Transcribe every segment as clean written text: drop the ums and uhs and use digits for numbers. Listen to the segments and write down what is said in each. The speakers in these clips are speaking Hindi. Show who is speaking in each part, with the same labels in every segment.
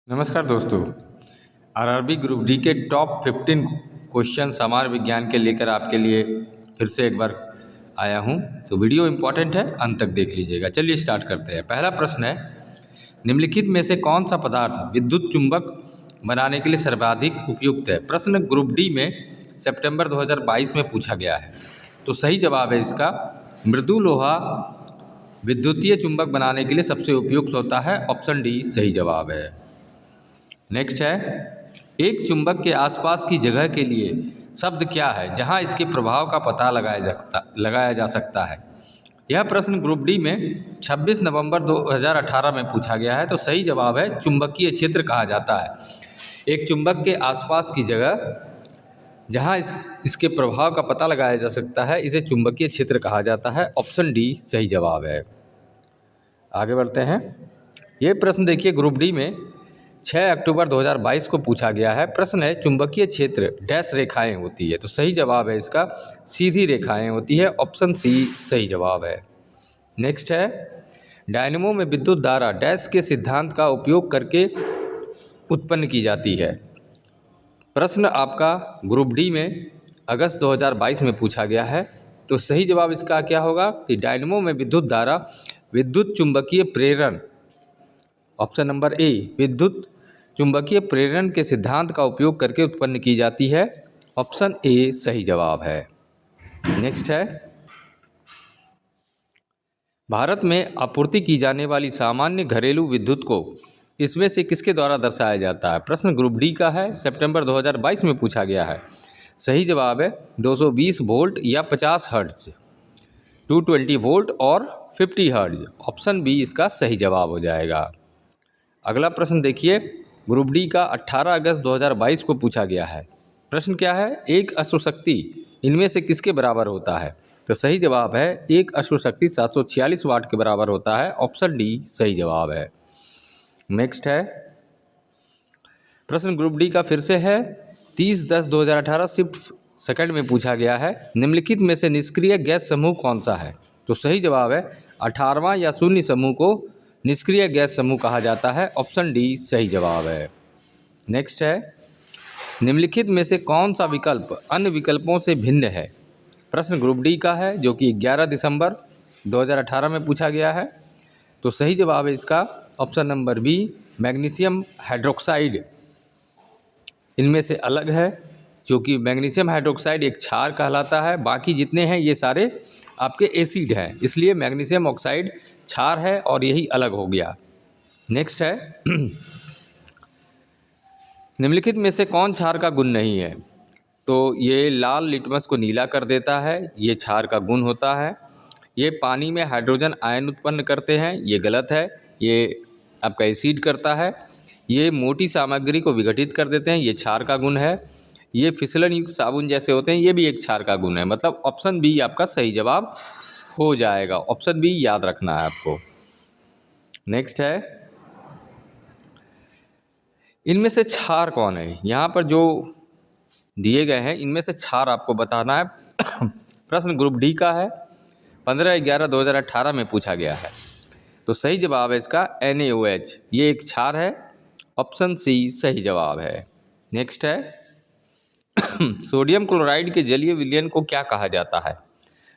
Speaker 1: नमस्कार दोस्तों। आरआरबी ग्रुप डी के टॉप 15 क्वेश्चन सामान्य विज्ञान के लेकर आपके लिए फिर से एक बार आया हूं। तो वीडियो इम्पोर्टेंट है, अंत तक देख लीजिएगा। चलिए स्टार्ट करते हैं। पहला प्रश्न है, निम्नलिखित में से कौन सा पदार्थ विद्युत चुंबक बनाने के लिए सर्वाधिक उपयुक्त है। प्रश्न ग्रुप डी में सितंबर 2022 में पूछा गया है। तो सही जवाब है इसका मृदु लोहा विद्युतीय चुंबक बनाने के लिए सबसे उपयुक्त होता है। ऑप्शन डी सही जवाब है। नेक्स्ट है, एक चुंबक के आसपास की जगह के लिए शब्द क्या है जहां इसके प्रभाव का पता लगाया जा सकता है। यह प्रश्न ग्रुप डी में 26 नवंबर 2018 में पूछा गया है। तो सही जवाब है चुंबकीय क्षेत्र कहा जाता है। एक चुंबक के आसपास की जगह जहां इसके प्रभाव का पता लगाया जा सकता है, इसे चुंबकीय क्षेत्र कहा जाता है। ऑप्शन डी सही जवाब है। आगे बढ़ते हैं। ये प्रश्न देखिए, ग्रुप डी में 6 अक्टूबर 2022 को पूछा गया है। प्रश्न है, चुंबकीय क्षेत्र डैश रेखाएं होती है। तो सही जवाब है इसका सीधी रेखाएं होती है। ऑप्शन सी सही जवाब है। नेक्स्ट है, डायनेमो में विद्युत धारा डैश के सिद्धांत का उपयोग करके उत्पन्न की जाती है। प्रश्न आपका ग्रुप डी में अगस्त 2022 में पूछा गया है। तो सही जवाब इसका क्या होगा कि डायनेमो में विद्युत धारा विद्युत चुंबकीय प्रेरण, ऑप्शन नंबर ए, विद्युत चुंबकीय प्रेरण के सिद्धांत का उपयोग करके उत्पन्न की जाती है। ऑप्शन ए सही जवाब है। नेक्स्ट है, भारत में आपूर्ति की जाने वाली सामान्य घरेलू विद्युत को इसमें से किसके द्वारा दर्शाया जाता है। प्रश्न ग्रुप डी का है, सितंबर 2022 में पूछा गया है। सही जवाब है 220 वोल्ट या 50 हर्ट्ज, 220 वोल्ट और 50 हर्ट्ज। ऑप्शन बी इसका सही जवाब हो जाएगा। अगला प्रश्न देखिए, ग्रुप डी का 18 अगस्त 2022 को पूछा गया है। प्रश्न क्या है, एक अश्वशक्ति इनमें से किसके बराबर होता है। तो सही जवाब है एक अश्वशक्ति 746 वाट के बराबर होता है। ऑप्शन डी सही जवाब है। नेक्स्ट है, प्रश्न ग्रुप डी का फिर से है, 30/10/2018 शिफ्ट सेकंड में पूछा गया है। निम्नलिखित में से निष्क्रिय गैस समूह कौन सा है। तो सही जवाब है 18वां या शून्य समूह को निष्क्रिय गैस समूह कहा जाता है। ऑप्शन डी सही जवाब है। नेक्स्ट है, निम्नलिखित में से कौन सा विकल्प अन्य विकल्पों से भिन्न है। प्रश्न ग्रुप डी का है, जो कि 11 दिसंबर 2018 में पूछा गया है। तो सही जवाब है इसका option number B, magnesium hydroxide इनमें से अलग है, जो कि मैग्नीशियम हाइड्रोक्साइड एक क्षार कहलाता है। बाकी जितने हैं ये सारे आपके एसिड हैं, इसलिए मैग्नीशियम ऑक्साइड क्षार है और यही अलग हो गया। नेक्स्ट है, निम्नलिखित में से कौन क्षार का गुण नहीं है। तो ये लाल लिटमस को नीला कर देता है, ये क्षार का गुण होता है। ये पानी में हाइड्रोजन आयन उत्पन्न करते हैं, ये गलत है, ये आपका एसिड करता है। ये मोटी सामग्री को विघटित कर देते हैं, ये क्षार का गुण है। ये फिसलन युक्त साबुन जैसे होते हैं, ये भी एक क्षार का गुण है। मतलब ऑप्शन बी आपका सही जवाब हो जाएगा। ऑप्शन बी याद रखना है आपको। नेक्स्ट है, इनमें से क्षार कौन है। यहाँ पर जो दिए गए हैं इनमें से क्षार आपको बताना है। प्रश्न ग्रुप डी का है, 15/11/2018 में पूछा गया है। तो सही जवाब है इसका NaOH, ये एक क्षार है। ऑप्शन सी सही जवाब है। नेक्स्ट है, सोडियम क्लोराइड के जलीय विलयन को क्या कहा जाता है।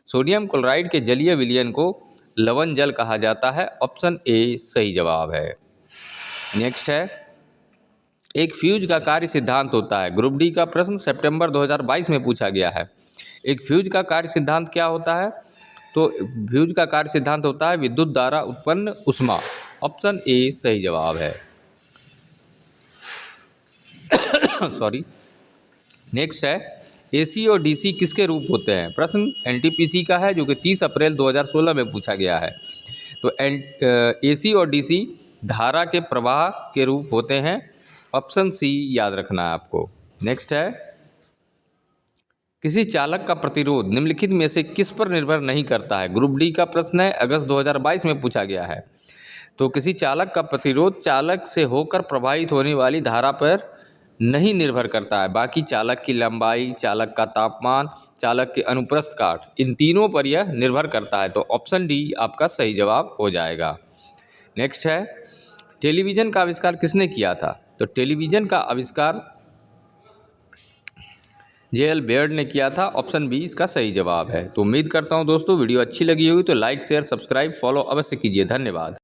Speaker 1: सोडियम क्लोराइड के जलीय विलयन को लवण जल कहा जाता है। ऑप्शन ए सही जवाब है। नेक्स्ट है, एक फ्यूज का कार्य सिद्धांत होता है। ग्रुप डी का प्रश्न सितंबर 2022 में पूछा गया है। एक फ्यूज का कार्य सिद्धांत क्या होता है। तो फ्यूज का कार्य सिद्धांत होता है विद्युत द्वारा उत्पन्न ऊष्मा। ऑप्शन ए सही जवाब है। सॉरी। नेक्स्ट है, एसी और डीसी किसके रूप होते हैं। प्रश्न एनटीपीसी का है, जो कि 30 अप्रैल 2016 में पूछा गया है। तो एसी और डीसी धारा के प्रवाह के रूप होते हैं। ऑप्शन सी याद रखना है आपको। नेक्स्ट है, किसी चालक का प्रतिरोध निम्नलिखित में से किस पर निर्भर नहीं करता है। ग्रुप डी का प्रश्न है, अगस्त 2022 में पूछा गया है। तो किसी चालक का प्रतिरोध चालक से होकर प्रवाहित होने वाली धारा पर नहीं निर्भर करता है। बाकी चालक की लंबाई, चालक का तापमान, चालक के अनुप्रस्थ काट, इन तीनों पर यह निर्भर करता है। तो ऑप्शन डी आपका सही जवाब हो जाएगा। नेक्स्ट है, टेलीविज़न का आविष्कार किसने किया था? तो टेलीविज़न का आविष्कार जे.एल. बेयर्ड ने किया था। ऑप्शन बी इसका सही जवाब है। तो उम्मीद करता हूँ दोस्तों वीडियो अच्छी लगी होगी तो लाइक शेयर सब्सक्राइब फॉलो अवश्य कीजिए। धन्यवाद।